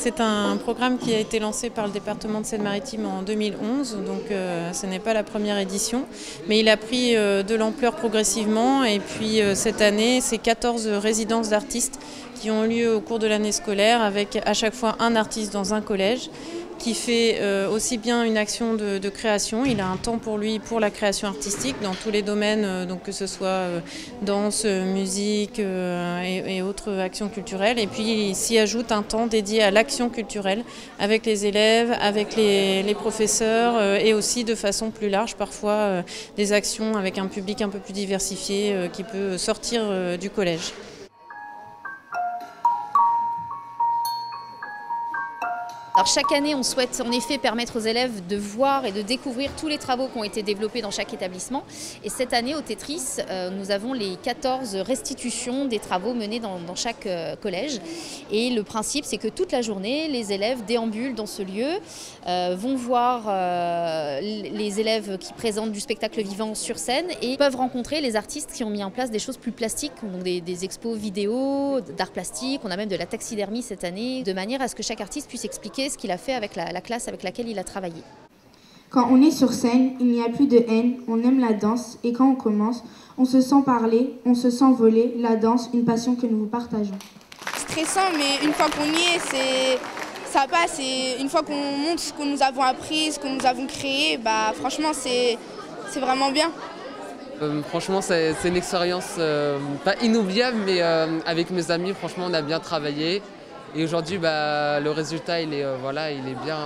c'est un programme qui a été lancé par le département de Seine-Maritime en 2011, donc ce n'est pas la première édition, mais il a pris de l'ampleur progressivement et puis cette année, c'est 14 résidences d'artistes qui ont lieu au cours de l'année scolaire avec à chaque fois un artiste dans un collège qui fait aussi bien une action de création, il a un temps pour lui pour la création artistique dans tous les domaines, donc que ce soit danse, musique et autres actions culturelles. Et puis il s'y ajoute un temps dédié à l'action culturelle avec les élèves, avec les professeurs et aussi de façon plus large, parfois des actions avec un public un peu plus diversifié qui peut sortir du collège. Alors chaque année, on souhaite en effet permettre aux élèves de voir et de découvrir tous les travaux qui ont été développés dans chaque établissement. Et cette année, au Tetris, nous avons les 14 restitutions des travaux menés dans chaque collège. Et le principe, c'est que toute la journée, les élèves déambulent dans ce lieu, vont voir les élèves qui présentent du spectacle vivant sur scène et peuvent rencontrer les artistes qui ont mis en place des choses plus plastiques, donc des expos vidéo, d'art plastique, on a même de la taxidermie cette année, de manière à ce que chaque artiste puisse expliquer ce qu'il a fait avec la classe avec laquelle il a travaillé. Quand on est sur scène, il n'y a plus de haine, on aime la danse et quand on commence, on se sent parler, on se sent voler, la danse, une passion que nous partageons. Stressant, mais une fois qu'on y est, ça passe et une fois qu'on montre ce que nous avons appris, ce que nous avons créé, bah, franchement c'est vraiment bien. Franchement, c'est une expérience pas inoubliable, mais avec mes amis, franchement, on a bien travaillé. Et aujourd'hui, le résultat, il est bien,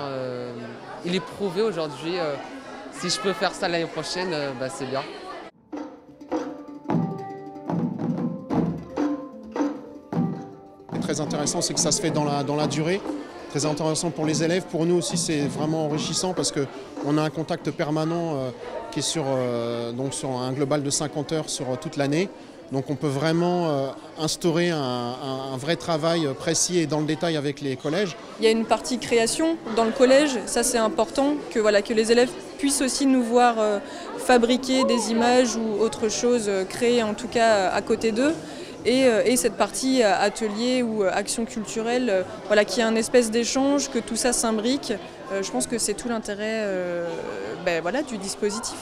il est prouvé aujourd'hui. Si je peux faire ça l'année prochaine, c'est bien. Ce qui est très intéressant, c'est que ça se fait dans la durée. Très intéressant pour les élèves. Pour nous aussi, c'est vraiment enrichissant parce qu'on a un contact permanent qui est sur un global de 50 heures sur toute l'année. Donc on peut vraiment instaurer un vrai travail précis et dans le détail avec les collèges. Il y a une partie création dans le collège, ça c'est important, que les élèves puissent aussi nous voir fabriquer des images ou autre chose, créer en tout cas à côté d'eux. Et cette partie atelier ou action culturelle, qui est un espèce d'échange, que tout ça s'imbrique. Je pense que c'est tout l'intérêt du dispositif.